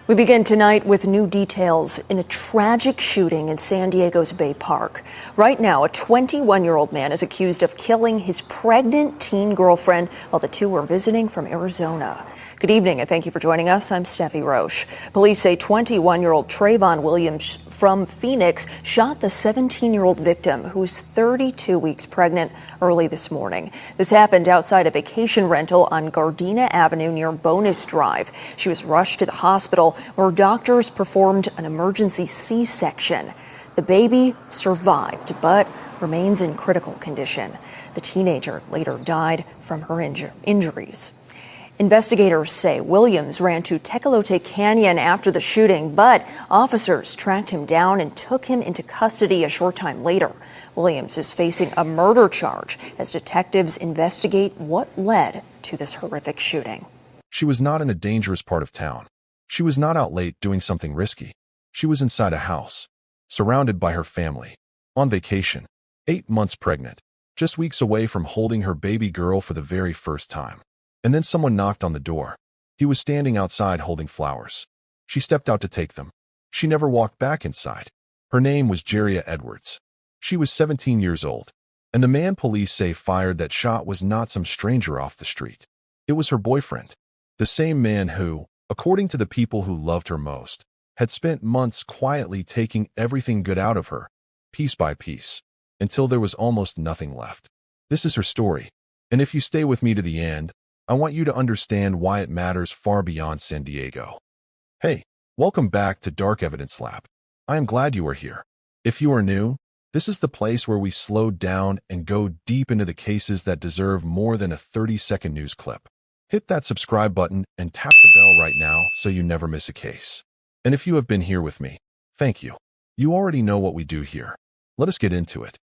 We begin tonight with new details in a tragic shooting in San Diego's Bay Park. Right now, a 21-year-old man is accused of killing his pregnant teen girlfriend while the two were visiting from Arizona. Good evening and thank you for joining us. I'm Steffi Roche. Police say 21-year-old Trayvon Williams from Phoenix shot the 17-year-old victim, who was 32 weeks pregnant, early this morning. This happened outside a vacation rental on Gardena Avenue near Bonus Drive. She was rushed to the hospital where doctors performed an emergency C-section. The baby survived but remains in critical condition. The teenager later died from her injuries. Investigators say Williams ran to Tecolote Canyon after the shooting, but officers tracked him down and took him into custody a short time later. Williams is facing a murder charge as detectives investigate what led to this horrific shooting. She was not in a dangerous part of town. She was not out late doing something risky. She was inside a house, surrounded by her family, on vacation, 8 months pregnant, just weeks away from holding her baby girl for the very first time. And then someone knocked on the door. He was standing outside holding flowers. She stepped out to take them. She never walked back inside. Her name was Jariah Edwards. She was 17 years old, and the man police say fired that shot was not some stranger off the street. It was her boyfriend, the same man who, according to the people who loved her most, had spent months quietly taking everything good out of her, piece by piece, until there was almost nothing left. This is her story, and if you stay with me to the end, I want you to understand why it matters far beyond San Diego. Hey, welcome back to Dark Evidence Lab. I am glad you are here. If you are new, this is the place where we slow down and go deep into the cases that deserve more than a 30-second news clip. Hit that subscribe button and tap the bell right now so you never miss a case. And if you have been here with me, thank you. You already know what we do here. Let us get into it.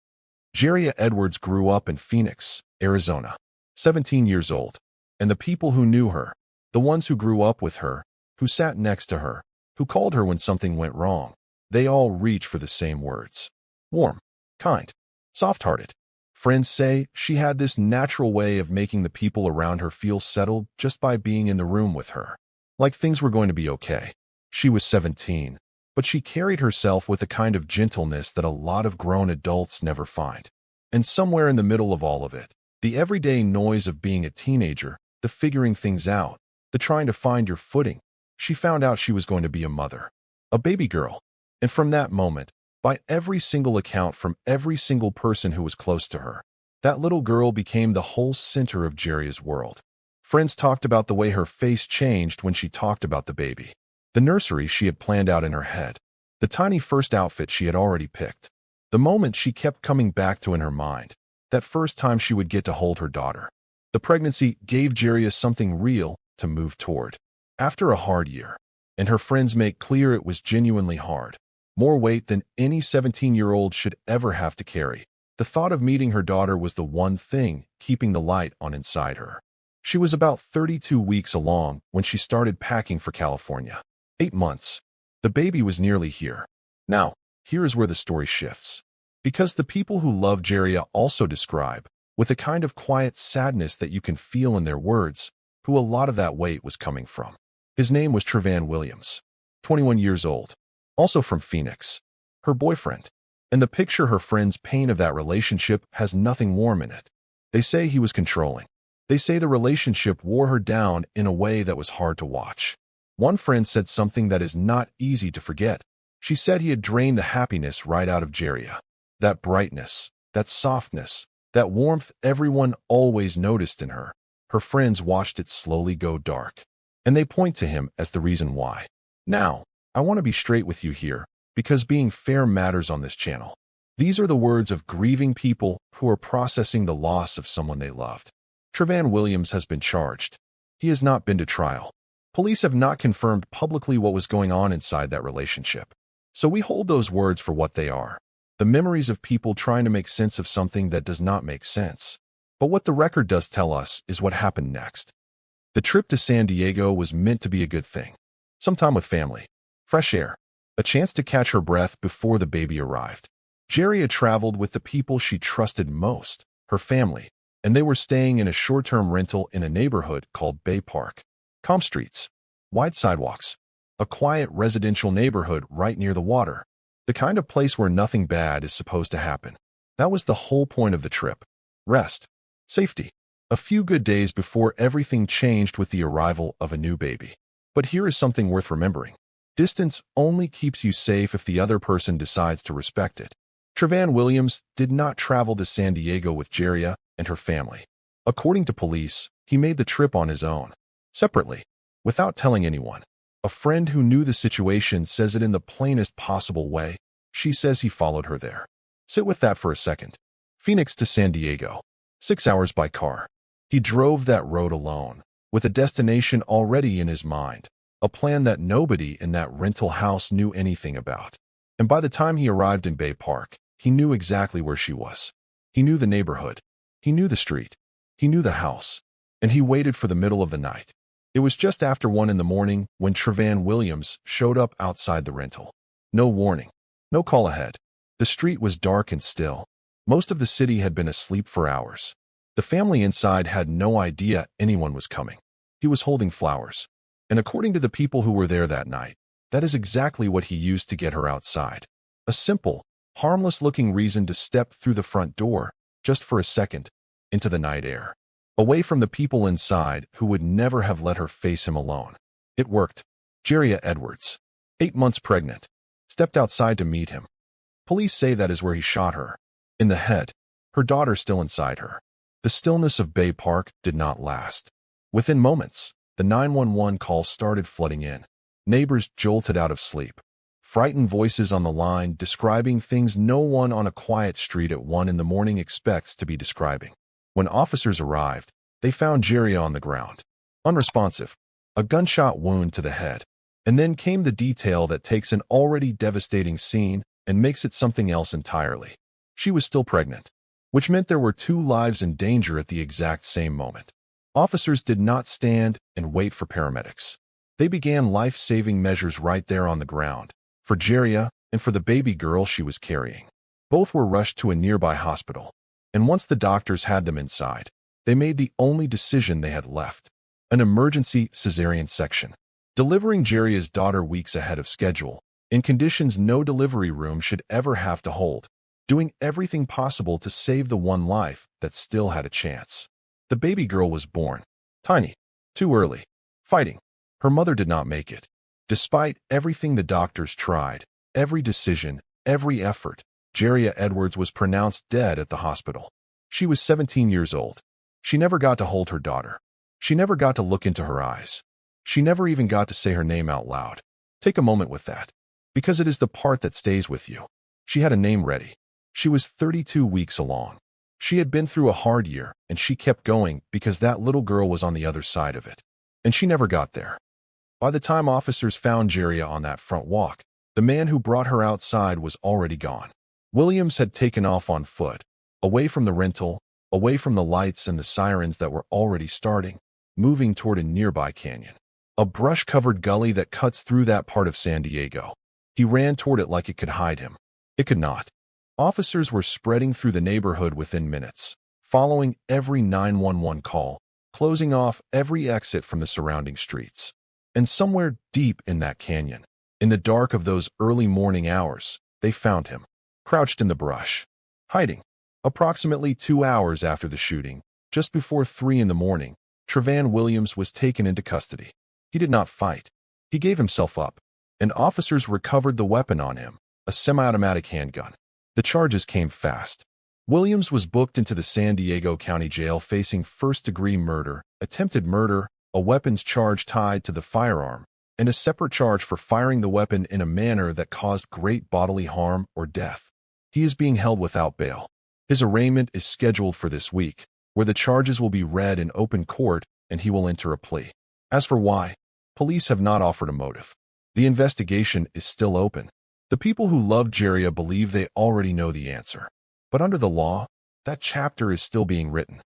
Jariah Edwards grew up in Phoenix, Arizona, 17 years old. And the people who knew her, the ones who grew up with her, who sat next to her, who called her when something went wrong, they all reach for the same words. Warm, kind, soft-hearted. Friends say she had this natural way of making the people around her feel settled just by being in the room with her. Like things were going to be okay. She was 17, but she carried herself with a kind of gentleness that a lot of grown adults never find. And somewhere in the middle of all of it, the everyday noise of being a teenager, the figuring things out, the trying to find your footing, she found out she was going to be a mother, a baby girl. And from that moment, by every single account from every single person who was close to her, that little girl became the whole center of Jariah's world. Friends talked about the way her face changed when she talked about the baby, the nursery she had planned out in her head, the tiny first outfit she had already picked, the moment she kept coming back to in her mind, that first time she would get to hold her daughter. The pregnancy gave Jariah something real to move toward. After a hard year, and her friends make clear it was genuinely hard, more weight than any 17-year-old should ever have to carry, the thought of meeting her daughter was the one thing keeping the light on inside her. She was about 32 weeks along when she started packing for California. 8 months. The baby was nearly here. Now, here is where the story shifts. Because the people who love Jariah also describe, with a kind of quiet sadness that you can feel in their words, who a lot of that weight was coming from. His name was Trayvon Williams, 21 years old, also from Phoenix, her boyfriend. And the picture her friends paint of that relationship has nothing warm in it. They say he was controlling. They say the relationship wore her down in a way that was hard to watch. One friend said something that is not easy to forget. She said he had drained the happiness right out of Jariah. That brightness, that softness, that warmth everyone always noticed in her. Her friends watched it slowly go dark, and they point to him as the reason why. Now, I want to be straight with you here, because being fair matters on this channel. These are the words of grieving people who are processing the loss of someone they loved. Trayvon Williams has been charged. He has not been to trial. Police have not confirmed publicly what was going on inside that relationship. So we hold those words for what they are. The memories of people trying to make sense of something that does not make sense. But what the record does tell us is what happened next. The trip to San Diego was meant to be a good thing. Some time with family, fresh air, a chance to catch her breath before the baby arrived. Jariah traveled with the people she trusted most, her family, and they were staying in a short-term rental in a neighborhood called Bay Park. Calm streets, wide sidewalks, a quiet residential neighborhood right near the water. The kind of place where nothing bad is supposed to happen. That was the whole point of the trip. Rest. Safety. A few good days before everything changed with the arrival of a new baby. But here is something worth remembering. Distance only keeps you safe if the other person decides to respect it. Trevan Williams did not travel to San Diego with Jariah and her family. According to police, he made the trip on his own, separately, without telling anyone. A friend who knew the situation says it in the plainest possible way. She says he followed her there. Sit with that for a second. Phoenix to San Diego. 6 hours by car. He drove that road alone, with a destination already in his mind, a plan that nobody in that rental house knew anything about. And by the time he arrived in Bay Park, he knew exactly where she was. He knew the neighborhood. He knew the street. He knew the house. And he waited for the middle of the night. It was just after 1 in the morning when Trevan Williams showed up outside the rental. No warning. No call ahead. The street was dark and still. Most of the city had been asleep for hours. The family inside had no idea anyone was coming. He was holding flowers. And according to the people who were there that night, that is exactly what he used to get her outside. A simple, harmless-looking reason to step through the front door, just for a second, into the night air. Away from the people inside who would never have let her face him alone. It worked. Jariah Edwards, 8 months pregnant, stepped outside to meet him. Police say that is where he shot her. In the head, her daughter still inside her. The stillness of Bay Park did not last. Within moments, the 911 calls started flooding in. Neighbors jolted out of sleep. Frightened voices on the line describing things no one on a quiet street at 1 in the morning expects to be describing. When officers arrived, they found Jariah on the ground, unresponsive, a gunshot wound to the head. And then came the detail that takes an already devastating scene and makes it something else entirely. She was still pregnant, which meant there were 2 lives in danger at the exact same moment. Officers did not stand and wait for paramedics. They began life-saving measures right there on the ground, for Jariah and for the baby girl she was carrying. Both were rushed to a nearby hospital. And once the doctors had them inside, they made the only decision they had left, an emergency cesarean section, delivering Jariah's daughter weeks ahead of schedule, in conditions no delivery room should ever have to hold, doing everything possible to save the one life that still had a chance. The baby girl was born, tiny, too early, fighting. Her mother did not make it. Despite everything the doctors tried, every decision, every effort, Jariah Edwards was pronounced dead at the hospital. She was 17 years old. She never got to hold her daughter. She never got to look into her eyes. She never even got to say her name out loud. Take a moment with that, because it is the part that stays with you. She had a name ready. She was 32 weeks along. She had been through a hard year, and she kept going because that little girl was on the other side of it. And she never got there. By the time officers found Jariah on that front walk, the man who brought her outside was already gone. Williams had taken off on foot, away from the rental, away from the lights and the sirens that were already starting, moving toward a nearby canyon. A brush-covered gully that cuts through that part of San Diego. He ran toward it like it could hide him. It could not. Officers were spreading through the neighborhood within minutes, following every 911 call, closing off every exit from the surrounding streets. And somewhere deep in that canyon, in the dark of those early morning hours, they found him, crouched in the brush, hiding. Approximately 2 hours after the shooting, just before 3 in the morning, Trevan Williams was taken into custody. He did not fight. He gave himself up, and officers recovered the weapon on him, a semi-automatic handgun. The charges came fast. Williams was booked into the San Diego County Jail facing first-degree murder, attempted murder, a weapons charge tied to the firearm, and a separate charge for firing the weapon in a manner that caused great bodily harm or death. He is being held without bail. His arraignment is scheduled for this week, where the charges will be read in open court and he will enter a plea. As for why, police have not offered a motive. The investigation is still open. The people who loved Jariah believe they already know the answer. But under the law, that chapter is still being written.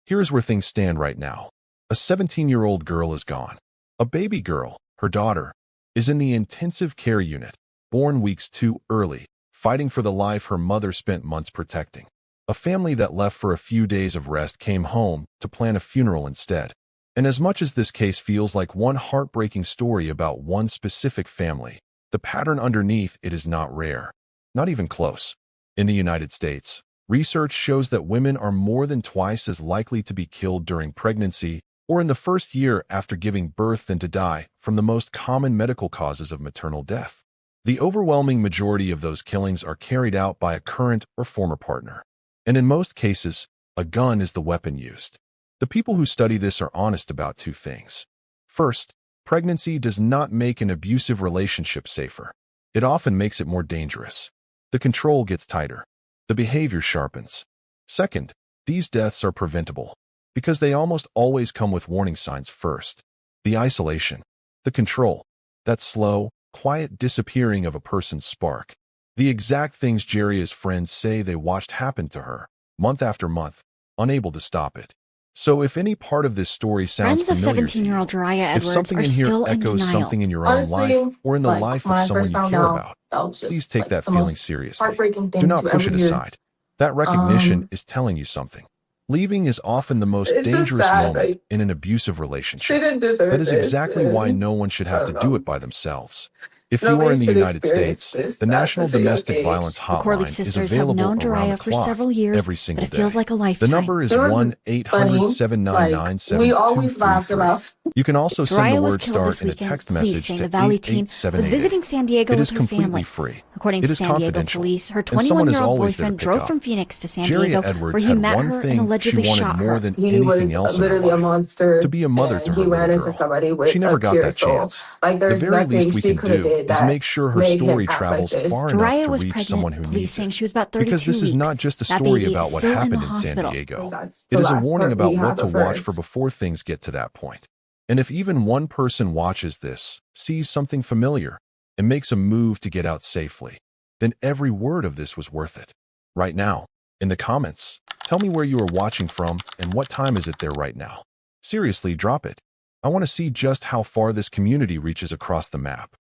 Here is where things stand right now. A 17-year-old girl is gone. A baby girl, her daughter, is in the intensive care unit, born weeks too early, fighting for the life her mother spent months protecting. A family that left for a few days of rest came home to plan a funeral instead. And as much as this case feels like one heartbreaking story about one specific family, the pattern underneath it is not rare. Not even close. In the United States, research shows that women are more than twice as likely to be killed during pregnancy or in the first year after giving birth than to die from the most common medical causes of maternal death. The overwhelming majority of those killings are carried out by a current or former partner. And in most cases, a gun is the weapon used. The people who study this are honest about two things. First, pregnancy does not make an abusive relationship safer. It often makes it more dangerous. The control gets tighter. The behavior sharpens. Second, these deaths are preventable because they almost always come with warning signs first. The isolation, the control, that slow, quiet disappearing of a person's spark. The exact things Jariah's friends say they watched happen to her, month after month, unable to stop it. So if any part of this story sounds Friends of familiar to 17-year-old you, Jariah if Edwards something are in here still in echoes denial. something in your own Honestly, life or in the like life when of I someone first you found care out, about, that was just please take like that the feeling most seriously. heartbreaking Do thing not to push ever it hear. aside. That recognition is telling you something. Leaving is often the most It's just dangerous sad. moment Like, in an abusive she relationship. didn't deserve That is this, exactly why and no one should I have to don't do know. it by themselves. If you are Nobody in the should United experience States, this the at National such a young Domestic age. Violence The Corley Hotline is sisters have available known around the Jariah for clock several years, every but single it feels day. like a The lifetime. number is It was funny. Like, we always laughed 1-800-799-7233. about. You can also send the Jariah was word killed START this in a weekend, text police message saying to the Valley teen was 88788. visiting San Diego It with is her completely family. free. According It to is San Diego confidential, police, her and someone is 21-year-old always there to boyfriend pick drove up. from Phoenix to San Jariah Diego, where Edwards he had met one her and thing she allegedly wanted shot more her. than He anything was else in her literally a life: to monster, be a mother and to her he little ran into girl. somebody She with never a got pure that soul. chance. Like, The there's very nothing least we she can could have do did is that make sure her made him story act like travels this. far enough Jariah to was reach someone who pregnant, police needs saying it. she was about Because 32 this is weeks. not just a That story baby is about what still in happened the in San hospital. Diego. That's It the is a last warning about what rehab to of watch her. for before things get to that point. And if even one person watches this, sees something familiar, and makes a move to get out safely, then every word of this was worth it. Right now, in the comments, tell me where you are watching from and what time is it there right now. Seriously, drop it. I want to see just how far this community reaches across the map.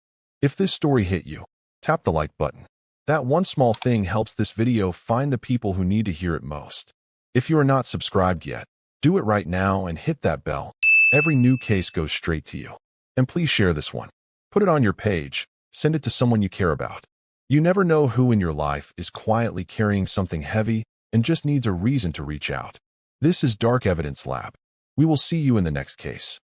If this story hit you, tap the like button. That one small thing helps this video find the people who need to hear it most. If you are not subscribed yet, do it right now and hit that bell. Every new case goes straight to you. And please share this one. Put it on your page. Send it to someone you care about. You never know who in your life is quietly carrying something heavy and just needs a reason to reach out. This is Dark Evidence Lab. We will see you in the next case.